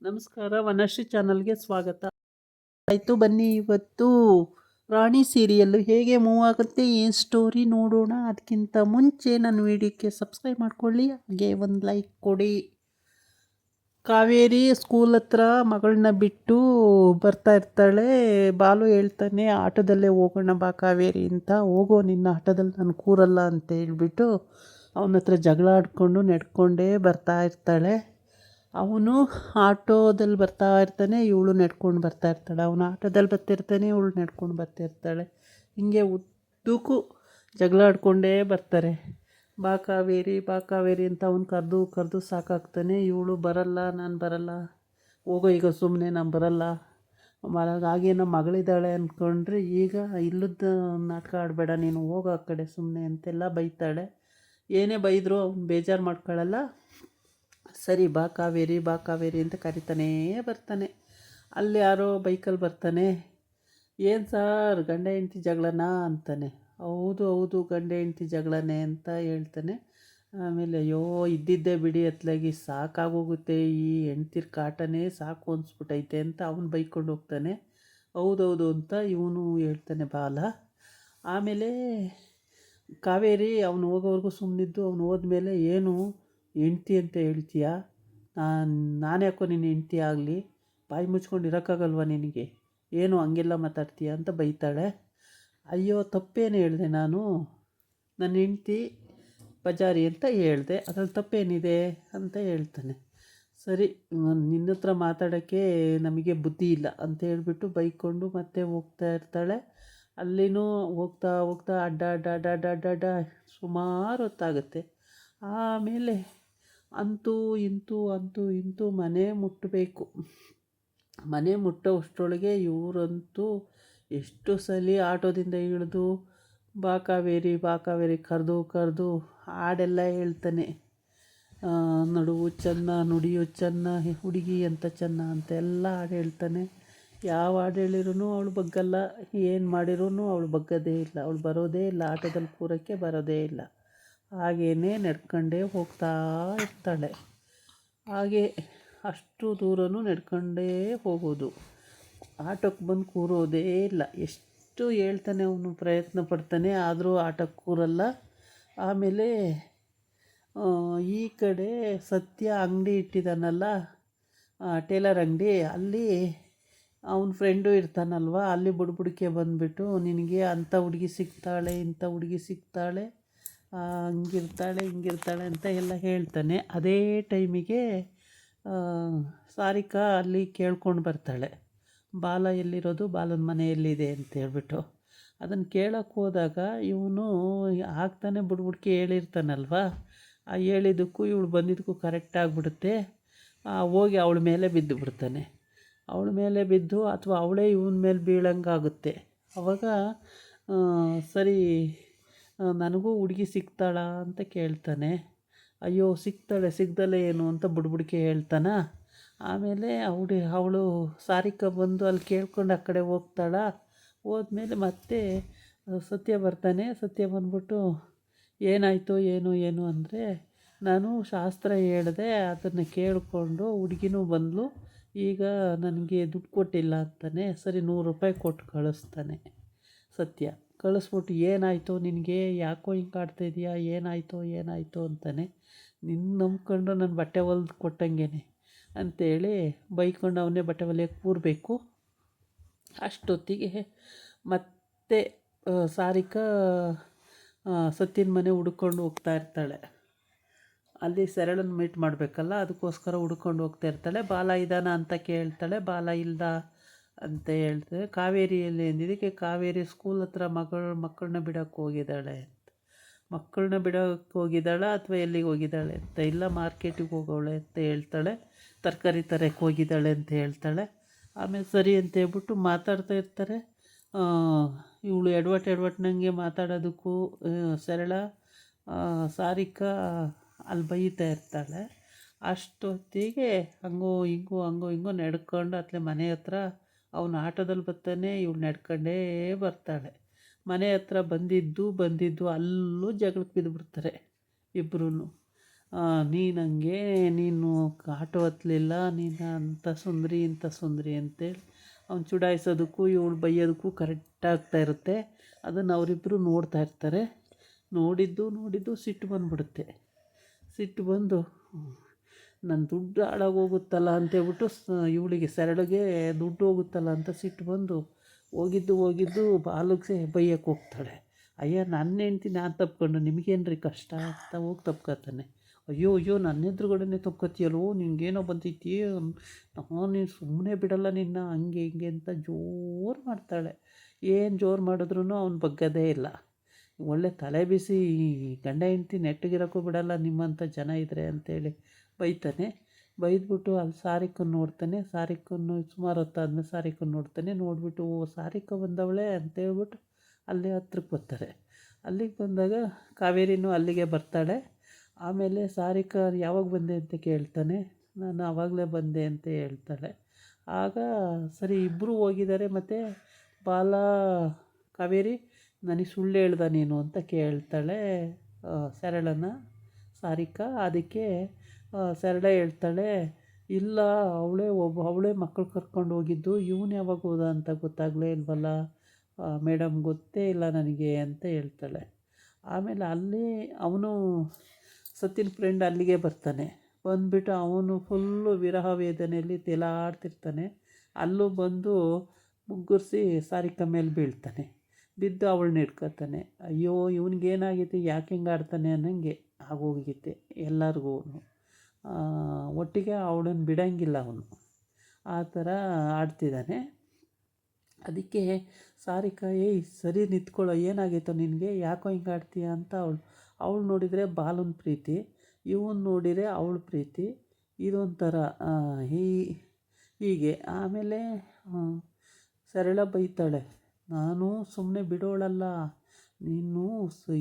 ನಮಸ್ಕಾರ, ವನಶ್ರೀ ಚಾನಲ್ಗೆ ಸ್ವಾಗತ. ಆಯಿತು, ಬನ್ನಿ ಇವತ್ತು ರಾಣಿ ಸೀರಿಯಲ್ಲು ಹೇಗೆ ಮೂವ್ ಆಗುತ್ತೆ, ಏನು ಸ್ಟೋರಿ ನೋಡೋಣ. ಅದಕ್ಕಿಂತ ಮುಂಚೆ ನನ್ನ ವಿಡಿಯೋಕ್ಕೆ ಸಬ್ಸ್ಕ್ರೈಬ್ ಮಾಡ್ಕೊಳ್ಳಿ, ಹಾಗೆ ಒಂದು ಲೈಕ್ ಕೊಡಿ. ಕಾವೇರಿ ಸ್ಕೂಲ್ ಹತ್ರ ಮಗಳನ್ನ ಬಿಟ್ಟು ಬರ್ತಾ ಇರ್ತಾಳೆ. ಬಾಲು ಹೇಳ್ತಾನೆ, ಆಟೋದಲ್ಲೇ ಹೋಗೋಣ ಬಾ ಕಾವೇರಿ ಅಂತ. ಹೋಗೋ, ನಿನ್ನ ಆಟೋದಲ್ಲಿ ನಾನು ಕೂರಲ್ಲ ಅಂತ ಹೇಳ್ಬಿಟ್ಟು ಅವನ ಹತ್ರ ಜಗಳ ಆಡಿಕೊಂಡು ನಡ್ಕೊಂಡೇ ಬರ್ತಾ ಇರ್ತಾಳೆ. ಅವನು ಆಟೋದಲ್ಲಿ ಬರ್ತಾ ಇರ್ತಾನೆ, ಇವಳು ನಡ್ಕೊಂಡು ಬರ್ತಾ ಇರ್ತಾಳೆ. ಅವನು ಆಟೋದಲ್ಲಿ ಬರ್ತಿರ್ತಾನೆ, ಇವಳು ನಡ್ಕೊಂಡು ಬರ್ತಿರ್ತಾಳೆ. ಹಿಂಗೆ ಉದ್ದಕ್ಕೂ ಜಗಳ ಆಡ್ಕೊಂಡೇ ಬರ್ತಾರೆ. ಬಾ ಕಾವೇರಿ ಬಾ ಕಾವೇರಿ ಅಂತ ಅವ್ನು ಕರೆದು ಕರೆದು ಸಾಕಾಗ್ತಾನೆ. ಇವಳು ಬರಲ್ಲ, ನಾನು ಬರಲ್ಲ, ಹೋಗೋ ಈಗ ಸುಮ್ಮನೆ, ನಾನು ಬರಲ್ಲ. ಹಾಗೆ ನಮ್ಮ ಮಗಳಿದ್ದಾಳೆ ಅಂದ್ಕೊಂಡ್ರೆ, ಈಗ ಇಲ್ಲದ ನಾಟಕ ಆಡಬೇಡ ನೀನು, ಹೋಗೋ ಆ ಕಡೆ ಸುಮ್ಮನೆ ಅಂತೆಲ್ಲ ಬೈತಾಳೆ. ಏನೇ ಬೈದರೂ ಅವ್ನು ಬೇಜಾರು ಮಾಡ್ಕೊಳ್ಳಲ್ಲ. ಸರಿ ಬಾ ಕಾವೇರಿ ಬಾ ಕಾವೇರಿ ಅಂತ ಕರಿತಾನೇ ಬರ್ತಾನೆ. ಅಲ್ಲಿ ಯಾರೋ ಬೈಕಲ್ಲಿ ಬರ್ತಾನೆ. ಏನು ಸಾರ್, ಗಂಡ ಹೆಂಡ್ತಿ ಜಗಳನಾ ಅಂತಾನೆ. ಹೌದು ಹೌದು, ಗಂಡ ಹೆಂಡ್ತಿ ಜಗಳನೇ ಅಂತ ಹೇಳ್ತಾನೆ. ಆಮೇಲೆ ಅಯ್ಯೋ ಇದ್ದಿದ್ದೇ ಬಿಡಿ ಅತ್ಲಾಗಿ, ಸಾಕಾಗೋಗುತ್ತೆ, ಈ ಹೆಂಡ್ತಿರ್ ಕಾಟನೇ ಸಾಕು ಅನ್ಸ್ಬಿಟ್ಟೈತೆ ಅಂತ ಅವನು ಬೈಕೊಂಡು ಹೋಗ್ತಾನೆ. ಹೌದೌದು ಅಂತ ಇವನು ಹೇಳ್ತಾನೆ ಬಾಲ. ಆಮೇಲೆ ಕಾವೇರಿ ಅವನು ಹೋಗೋವರೆಗೂ ಸುಮ್ಮನಿದ್ದು, ಅವನು ಹೋದ್ಮೇಲೆ ಏನು ಹೆಂಡ್ತಿ ಅಂತ ಹೇಳ್ತೀಯ, ನಾನು ಯಾಕೋ ನಿನ್ನ ಹೆಂಡ್ತಿ ಆಗಲಿ, ಬಾಯಿ ಮುಚ್ಕೊಂಡು ಇರೋಕ್ಕಾಗಲ್ವ ನಿನಗೆ, ಏನು ಹಂಗೆಲ್ಲ ಮಾತಾಡ್ತೀಯ ಅಂತ ಬೈತಾಳೆ. ಅಯ್ಯೋ ತಪ್ಪೇನು ಹೇಳಿದೆ ನಾನು, ನನ್ನ ಹೆಂಡ್ತಿ ಬಜಾರಿ ಅಂತ ಹೇಳಿದೆ, ಅದ್ರಲ್ಲಿ ತಪ್ಪೇನಿದೆ ಅಂತ ಹೇಳ್ತಾನೆ. ಸರಿ, ನಿನ್ನ ಹತ್ರ ಮಾತಾಡೋಕ್ಕೆ ನಮಗೆ ಬುದ್ಧಿ ಇಲ್ಲ ಅಂತ ಹೇಳ್ಬಿಟ್ಟು ಬೈಕೊಂಡು ಮತ್ತೆ ಹೋಗ್ತಾ ಇರ್ತಾಳೆ. ಅಲ್ಲಿನೂ ಹೋಗ್ತಾ ಹೋಗ್ತಾ ಅಡ್ಡ ಅಡ್ಡ ಅಡ್ಡ ಅಡ್ಡ ಅಡ್ಡ ಅಡ್ಡ ಸುಮಾರು ಹೊತ್ತಾಗುತ್ತೆ. ಆಮೇಲೆ ಅಂತೂ ಇಂತೂ ಮನೆ ಮುಟ್ಟಬೇಕು. ಮನೆ ಮುಟ್ಟೋಷ್ಟರೊಳಗೆ ಇವರಂತೂ ಎಷ್ಟು ಸಲ ಆಟೋದಿಂದ ಇಳಿದು ಬಾ ಕಾವೇರಿ ಬಾ ಕಾವೇರಿ ಕರೆದು ಹಾಡೆಲ್ಲ ಹೇಳ್ತಾನೆ. ನಡುವು ಚೆನ್ನ, ನುಡಿಯು ಚೆನ್ನ, ಹುಡುಗಿ ಅಂತ ಚೆನ್ನ ಅಂತೆಲ್ಲ ಹಾಡು ಹೇಳ್ತಾನೆ. ಯಾವ ಹಾಡು ಹೇಳಿರೂ ಅವಳು ಬಗ್ಗಲ್ಲ, ಏನು ಮಾಡಿರೂ ಅವಳು ಬಗ್ಗದೇ ಇಲ್ಲ, ಅವಳು ಬರೋದೇ ಇಲ್ಲ, ಆಟೋದಲ್ಲಿ ಕೂರೋಕ್ಕೆ ಬರೋದೇ ಇಲ್ಲ. ಹಾಗೇ ನಡ್ಕೊಂಡೇ ಹೋಗ್ತಾ ಇರ್ತಾಳೆ. ಹಾಗೆ ಅಷ್ಟು ದೂರನೂ ನಡ್ಕೊಂಡೇ ಹೋಗೋದು, ಆಟೋಕ್ಕೆ ಬಂದು ಕೂರೋದೇ ಇಲ್ಲ. ಎಷ್ಟು ಹೇಳ್ತಾನೆ ಅವನು, ಪ್ರಯತ್ನ ಪಡ್ತಾನೆ, ಆದರೂ ಆಟೋಕ್ಕೆ ಕೂರಲ್ಲ. ಆಮೇಲೆ ಈ ಕಡೆ ಸತ್ಯ ಅಂಗಡಿ ಇಟ್ಟಿದ್ದಾನಲ್ಲ, ಟೇಲರ್ ಅಂಗಡಿ, ಅಲ್ಲಿ ಅವನ ಫ್ರೆಂಡು ಇರ್ತಾನಲ್ವ, ಅಲ್ಲಿ ಬುಡ್ಬುಡಿಕೆ ಬಂದುಬಿಟ್ಟು ನಿನಗೆ ಅಂಥ ಹುಡುಗಿ ಸಿಗ್ತಾಳೆ, ಇಂಥ ಹುಡುಗಿ ಸಿಗ್ತಾಳೆ, ಹಂಗಿರ್ತಾಳೆ ಹಿಂಗಿರ್ತಾಳೆ ಅಂತ ಎಲ್ಲ ಹೇಳ್ತಾನೆ. ಅದೇ ಟೈಮಿಗೆ ಸಾರಿಕಾ ಅಲ್ಲಿ ಕೇಳ್ಕೊಂಡು ಬರ್ತಾಳೆ, ಬಾಲ ಎಲ್ಲಿರೋದು, ಬಾಲನ ಮನೆ ಎಲ್ಲಿದೆ ಅಂತ ಹೇಳ್ಬಿಟ್ಟು. ಅದನ್ನು ಕೇಳೋಕ್ಕೆ ಹೋದಾಗ ಇವನು ಆಗ್ತಾನೆ ಬುಡ್ಬುಡ್ಕೆ ಹೇಳಿರ್ತಾನಲ್ವ, ಆ ಹೇಳಿದ್ದಕ್ಕೂ ಇವಳು ಬಂದಿದ್ದಕ್ಕೂ ಕರೆಕ್ಟ್ ಆಗಿಬಿಡುತ್ತೆ. ಹೋಗಿ ಅವಳ ಮೇಲೆ ಬಿದ್ದು ಬಿಡ್ತಾನೆ. ಅವಳ ಮೇಲೆ ಬಿದ್ದು ಅಥವಾ ಅವಳೇ ಇವನ ಮೇಲೆ ಬೀಳಂಗಾಗುತ್ತೆ. ಆವಾಗ ಸರಿ ನನಗೂ ಹುಡುಗಿ ಸಿಗ್ತಾಳ ಅಂತ ಕೇಳ್ತಾನೆ. ಅಯ್ಯೋ ಸಿಗ್ತಾಳೆ, ಸಿಗ್ದಲೇ ಏನು ಅಂತ ಬುಡ್ಬುಡಿಕೆ ಹೇಳ್ತಾನ. ಆಮೇಲೆ ಅವಳು ಸಾರಿಕಾ ಬಂದು ಅಲ್ಲಿ ಕೇಳ್ಕೊಂಡು ಆ ಕಡೆ ಹೋಗ್ತಾಳ. ಹೋದ್ಮೇಲೆ ಮತ್ತೆ ಸತ್ಯ ಬರ್ತಾನೆ. ಸತ್ಯ ಬಂದ್ಬಿಟ್ಟು ಏನಾಯಿತು ಏನು ಅಂದರೆ, ನಾನು ಶಾಸ್ತ್ರ ಹೇಳಿದೆ, ಅದನ್ನು ಕೇಳಿಕೊಂಡು ಹುಡುಗಿನೂ ಬಂದಳು, ಈಗ ನನಗೆ ದುಡ್ಡು ಕೊಟ್ಟಿಲ್ಲ ಅಂತಾನೆ. ಸರಿ 100 ರೂಪಾಯಿ ಕೊಟ್ಟು ಕಳಿಸ್ತಾನೆ ಸತ್ಯ. ಕಳಿಸ್ಬಿಟ್ಟು ಏನಾಯಿತು ನಿನಗೆ, ಯಾಕೋ ಹಿಂಗೆ ಆಡ್ತಾಯಿದೀಯಾ, ಏನಾಯಿತು ಅಂತಾನೆ. ನಿನ್ನ ನಂಬ್ಕೊಂಡು ನಾನು ಬಟ್ಟೆ ಹೊಲ್ದು ಕೊಟ್ಟಂಗೆನೆ ಅಂಥೇಳಿ ಬೈಕೊಂಡು ಅವನೇ ಬಟ್ಟೆ ಹೊಲಿಯೋಕ್ಕೆ ಕೂರಬೇಕು. ಅಷ್ಟೊತ್ತಿಗೆ ಮತ್ತೆ ಸಾರಿಕಾ ಸತ್ಯನ ಮನೆ ಹುಡ್ಕೊಂಡು ಹೋಗ್ತಾ ಇರ್ತಾಳೆ. ಅಲ್ಲಿ ಸರಳನ ಮೀಟ್ ಮಾಡಬೇಕಲ್ಲ, ಅದಕ್ಕೋಸ್ಕರ ಹುಡ್ಕೊಂಡು ಹೋಗ್ತಾ ಇರ್ತಾಳೆ. ಬಾಲ ಇದ್ದಾನ ಅಂತ ಕೇಳ್ತಾಳೆ. ಬಾಲ ಇಲ್ದ ಅಂತ ಹೇಳ್ತಾರೆ. ಕಾವೇರಿಯಲ್ಲಿ ಎಂದಿದ್ದಕ್ಕೆ ಕಾವೇರಿ ಸ್ಕೂಲ್ ಹತ್ರ ಮಕ್ಕಳನ್ನ ಬಿಡೋಕ್ಕೆ ಹೋಗಿದ್ದಾಳೆ ಅಂತ. ಮಕ್ಕಳನ್ನ ಬಿಡೋಕ್ಕೆ ಹೋಗಿದ್ದಾಳ ಅಥವಾ ಎಲ್ಲಿಗೆ ಹೋಗಿದ್ದಾಳೆ ಅಂತ, ಇಲ್ಲ ಮಾರ್ಕೆಟಿಗೆ ಹೋಗೋಳೆ ಅಂತ ಹೇಳ್ತಾಳೆ. ತರಕಾರಿ ತರಕ್ಕೆ ಹೋಗಿದ್ದಾಳೆ ಅಂತ ಹೇಳ್ತಾಳೆ. ಆಮೇಲೆ ಸರಿ ಅಂತ ಹೇಳ್ಬಿಟ್ಟು ಮಾತಾಡ್ತಾ ಇರ್ತಾರೆ. ಇವಳು ಎಡವಟ್ಟಂಗೆ ಮಾತಾಡೋದಕ್ಕೂ ಸರಳ ಸಾರಿಕಾ ಅಲ್ಲಿ ಬೈತಾ ಇರ್ತಾಳೆ. ಅಷ್ಟೊತ್ತಿಗೆ ಹಂಗೋ ಹಿಂಗೋ ನಡ್ಕೊಂಡು ಅತ್ಲೆ ಮನೆ ಹತ್ರ ಅವನು ಆಟೋದಲ್ಲಿ ಬರ್ತಾನೆ, ಇವಳು ನಡ್ಕೊಂಡೇ ಬರ್ತಾಳೆ. ಮನೆ ಹತ್ರ ಬಂದಿದ್ದು ಅಲ್ಲೂ ಜಗಳಕ್ಕೆ ಬಿದ್ದುಬಿಡ್ತಾರೆ ಇಬ್ಬರೂ. ನೀನು ನೀನು ಆಟೋ ಹತ್ತಲಿಲ್ಲ ನೀನು ಅಂಥ ಸುಂದರಿ ಇಂಥ ಸುಂದರಿ ಅಂತೇಳಿ ಅವ್ನು ಚುಡಾಯಿಸೋದಕ್ಕೂ ಇವಳು ಬೈಯೋದಕ್ಕೂ ಕರೆಕ್ಟಾಗ್ತಾ ಇರುತ್ತೆ. ಅದನ್ನು ಅವರಿಬ್ಬರು ನೋಡ್ತಾ ಇರ್ತಾರೆ. ನೋಡಿದ್ದು ಸಿಟ್ಟು ಬಂದುಬಿಡುತ್ತೆ. ಸಿಟ್ಟು ಬಂದು ನನ್ನ ದುಡ್ಡು ಹಾಳಾಗೋಗುತ್ತಲ್ಲ ಅಂತೇಳ್ಬಿಟ್ಟು ಇವಳಿಗೆ ಸರಳಿಗೆ ದುಡ್ಡು ಹೋಗುತ್ತಲ್ಲ ಅಂತ ಸಿಟ್ಟು ಬಂದು ಹೋಗಿದ್ದು ಬಾಲುಗೆ ಬೈಯಕ್ಕೆ ಹೋಗ್ತಾಳೆ. ಅಯ್ಯ ನನ್ನ ಹೆಂಡ್ತಿ ನಾನು ತಪ್ಕೊಂಡು ನಿಮಗೇನ್ರಿ ಕಷ್ಟ ಅಂತ ಹೋಗಿ ತಪ್ಕೊತಾನೆ. ಅಯ್ಯೋ ನನ್ನ ಎದುರುಗಡೆನೇ ತಪ್ಕೊತೀಯಲ್ಲೋ ನಿನಗೇನೋ ಬಂದೈತಿ, ನೀನು ಸುಮ್ಮನೆ ಬಿಡಲ್ಲ ನಿನ್ನ, ಹಂಗೆ ಹಿಂಗೆ ಅಂತ ಜೋರು ಮಾಡ್ತಾಳೆ. ಏನು ಜೋರು ಮಾಡಿದ್ರೂ ಅವ್ನು ಬಗ್ಗದೇ ಇಲ್ಲ. ಒಳ್ಳೆ ತಲೆ ಬಿಸಿ ಗಂಡ ಹೆಂಡ್ತಿ ನೆಟ್ಟಗಿರೋಕ್ಕೂ ಬಿಡಲ್ಲ ನಿಮ್ಮಂಥ ಜನ ಇದ್ದರೆ ಅಂತೇಳಿ ಬೈತಾನೆ. ಬೈದ್ಬಿಟ್ಟು ಅಲ್ಲಿ ಸಾರಿಕನ್ನು ನೋಡ್ತಾನೆ. ಸಾರಿಕನ್ನು ಸುಮಾರು ಹೊತ್ತಾದ್ಮೇಲೆ ಸಾರಿಕನ್ನು ನೋಡ್ತಾನೆ. ನೋಡಿಬಿಟ್ಟು ಸಾರಿಕ ಬಂದವಳೆ ಅಂತೇಳ್ಬಿಟ್ಟು ಅಲ್ಲೇ ಹತ್ರಕ್ಕೆ ಬರ್ತಾರೆ. ಅಲ್ಲಿಗೆ ಬಂದಾಗ ಕಾವೇರಿನೂ ಅಲ್ಲಿಗೆ ಬರ್ತಾಳೆ. ಆಮೇಲೆ ಸಾರಿಕಾ ಯಾವಾಗ ಬಂದೆ ಅಂತ ಕೇಳ್ತಾನೆ. ನಾನು ಆವಾಗಲೇ ಬಂದೆ ಅಂತ ಹೇಳ್ತಾಳೆ. ಆಗ ಸರಿ ಇಬ್ಬರು ಹೋಗಿದ್ದಾರೆ. ಮತ್ತು ಬಾಲ ಕಾವೇರಿ ನನಗೆ ಸುಳ್ಳು ಹೇಳ್ದ ನೀನು ಅಂತ ಕೇಳ್ತಾಳೆ ಸರಳನ ಸಾರಿಕಾ. ಅದಕ್ಕೆ ಸರಳ ಹೇಳ್ತಾಳೆ, ಇಲ್ಲ ಅವಳೇ ಮಕ್ಕಳು ಕರ್ಕೊಂಡು ಹೋಗಿದ್ದು, ಇವನು ಯಾವಾಗ ಹೋದ ಅಂತ ಗೊತ್ತಾಗಲೇ ಇಲ್ವಲ್ಲ ಮೇಡಮ್, ಗೊತ್ತೇ ಇಲ್ಲ ನನಗೆ ಅಂತ ಹೇಳ್ತಾಳೆ. ಆಮೇಲೆ ಅಲ್ಲಿ ಅವನು ಸತ್ತಿನ ಫ್ರೆಂಡ್ ಅಲ್ಲಿಗೆ ಬರ್ತಾನೆ. ಬಂದುಬಿಟ್ಟು ಅವನು ಫುಲ್ಲು ವಿರಹ ವೇದನೆಯಲ್ಲಿ ತೇಲಾಡ್ತಿರ್ತಾನೆ. ಅಲ್ಲೂ ಬಂದು ಮುಗ್ಗುರಿಸಿ ಸಾರಿಕಾ ಮೇಲೆ ಬೀಳ್ತಾನೆ. ಬಿದ್ದು ಅವಳನ್ನ ಹಿಡ್ಕೊತಾನೆ. ಅಯ್ಯೋ ಇವನಿಗೇನಾಗೈತೆ, ಯಾಕೆ ಹಿಂಗೆ ಆಡ್ತಾನೆ ಅನ್ನಂಗೆ ಆಗೋಗೈತೆ ಎಲ್ಲರಿಗೂ. ಒಟ್ಟಿಗೆ ಅವಳನ್ನು ಬಿಡೋಂಗಿಲ್ಲ ಅವನು, ಆ ಥರ ಆಡ್ತಿದ್ದಾನೆ. ಅದಕ್ಕೆ ಸಾರಿಕಾ ಸರಿ ನಿಂತ್ಕೊಳ್ಳೋ, ಏನಾಗೈತೋ ನಿನಗೆ, ಯಾಕೋ ಹಿಂಗೆ ಆಡ್ತೀಯ ಅಂತ ಅವಳು ನೋಡಿದರೆ ಬಾಲನ ಪ್ರೀತಿ, ಇವನು ನೋಡಿದರೆ ಅವಳ ಪ್ರೀತಿ, ಇದೊಂಥರ ಹೀಗೆ. ಆಮೇಲೆ ಸರಳ ಬೈತಾಳೆ, ನಾನು ಸುಮ್ಮನೆ ಬಿಡೋಳಲ್ಲ, ನೀನು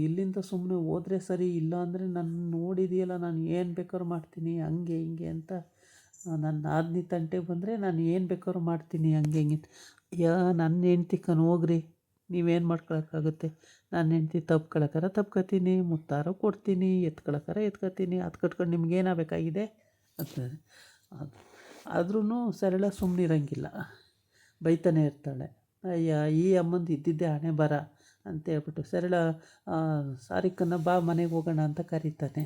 ಇಲ್ಲಿಂದ ಸುಮ್ಮನೆ ಹೋದರೆ ಸರಿ, ಇಲ್ಲ ಅಂದರೆ ನನ್ನ ನೋಡಿದೆಯಲ್ಲ ನಾನು ಏನು ಬೇಕಾದ್ರೂ ಮಾಡ್ತೀನಿ ಹಂಗೆ ಹಿಂಗೆ ಅಂತ. ನನ್ನ ಆದ್ನಿ ತಂಟೆಗೆ ಬಂದರೆ ನಾನು ಏನು ಬೇಕಾದ್ರೂ ಮಾಡ್ತೀನಿ ಹಂಗೆ ಹಿಂಗೆ. ನನ್ನ ಹೆಂಡ್ತಿ ಹೋಗ್ರಿ, ನೀವೇನು ಮಾಡ್ಕೊಳಕ್ಕಾಗುತ್ತೆ, ನನ್ನ ಹೆಂಡ್ತಿ ತಪ್ಕೊತೀನಿ, ಮುತ್ತಾರೋ ಕೊಡ್ತೀನಿ, ಎತ್ಕೊತೀನಿ, ಅದು ಕಟ್ಕೊಂಡು ನಿಮ್ಗೇನಾಗಬೇಕಾಗಿದೆ ಅಂತಾರೆ. ಆದ್ರೂ ಸರಳ ಸುಮ್ಮನಿರಂಗಿಲ್ಲ, ಬೈತಾನೆ ಇರ್ತಾಳೆ. ಅಯ್ಯ ಈ ಅಮ್ಮಂದು ಇದ್ದಿದ್ದೇ ಹಣೆ ಬರ ಅಂತೇಳ್ಬಿಟ್ಟು ಸರಳ ಸಾರಿಕನ್ನ ಬಾ ಮನೆಗೆ ಹೋಗೋಣ ಅಂತ ಕರೀತಾನೆ.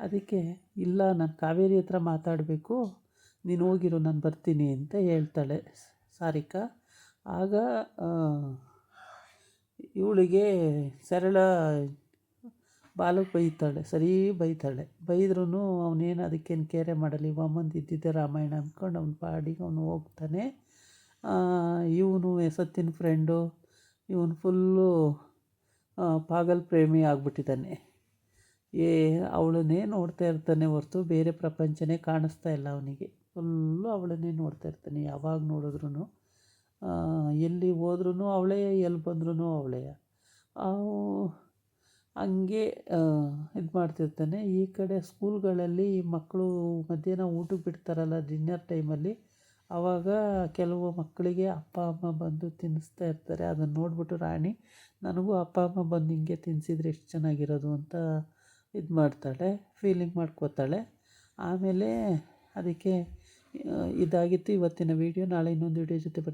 ಅದಕ್ಕೆ ಇಲ್ಲ, ನಾನು ಕಾವೇರಿ ಹತ್ರ ಮಾತಾಡಬೇಕು, ನೀನು ಹೋಗಿರು ನಾನು ಬರ್ತೀನಿ ಅಂತ ಹೇಳ್ತಾಳೆ ಸಾರಿಕಾ. ಆಗ ಇವಳಿಗೆ ಸರಳ ಬಾಲಕ್ಕೆ ಬೈತಾಳೆ. ಬೈದ್ರೂ ಅವನೇನು ಅದಕ್ಕೇನು ಕೇರೆ ಮಾಡಲಿ, ಅಮ್ಮಂದು ಇದ್ದಿದ್ದೆ ರಾಮಾಯಣ ಅಂದ್ಕೊಂಡು ಅವ್ನ ಪಾಡಿಗೆ ಅವನು ಹೋಗ್ತಾನೆ. ಇವನು ಸತ್ತಿನ ಫ್ರೆಂಡು, ಇವನು ಫುಲ್ಲು ಪಾಗಲ್ ಪ್ರೇಮಿ ಆಗ್ಬಿಟ್ಟಿದ್ದಾನೆ. ಅವಳನ್ನೇ ನೋಡ್ತಾ ಇರ್ತಾನೆ ಹೊರ್ತು ಬೇರೆ ಪ್ರಪಂಚನೇ ಕಾಣಿಸ್ತಾ ಇಲ್ಲ ಅವನಿಗೆ. ಫುಲ್ಲು ಅವಳನ್ನೇ ನೋಡ್ತಾ ಇರ್ತಾನೆ, ಯಾವಾಗ ನೋಡಿದ್ರೂ. ಎಲ್ಲಿ ಹೋದ್ರೂ ಅವಳೇ, ಎಲ್ಲಿ ಬಂದ್ರೂ ಅವಳೇ. ಹಂಗೆ ಇದು ಮಾಡ್ತಿರ್ತಾನೆ. ಈ ಕಡೆ ಸ್ಕೂಲ್ಗಳಲ್ಲಿ ಮಕ್ಕಳು ಮಧ್ಯಾಹ್ನ ಊಟಕ್ಕೆ ಬಿಡ್ತಾರಲ್ಲ ಡಿನ್ನರ್ ಟೈಮಲ್ಲಿ, ಆವಾಗ ಕೆಲವು ಮಕ್ಕಳಿಗೆ ಅಪ್ಪ ಅಮ್ಮ ಬಂದು ತಿನ್ನಿಸ್ತಾ ಇರ್ತಾರೆ. ಅದನ್ನು ನೋಡಿಬಿಟ್ಟು ರಾಣಿ, ನನಗೂ ಅಪ್ಪ ಅಮ್ಮ ಬಂದು ಹಿಂಗೆ ತಿನ್ನಿಸಿದ್ರೆ ಎಷ್ಟು ಚೆನ್ನಾಗಿರೋದು ಅಂತ ಇದು ಮಾಡ್ತಾಳೆ, ಫೀಲಿಂಗ್ ಮಾಡ್ಕೋತಾಳೆ. ಆಮೇಲೆ ಅದಕ್ಕೆ ಇದಾಗಿತ್ತು ಇವತ್ತಿನ ವೀಡಿಯೋ. ನಾಳೆ ಇನ್ನೊಂದು ವೀಡಿಯೋ ಜೊತೆ ಬರ್ತೀನಿ.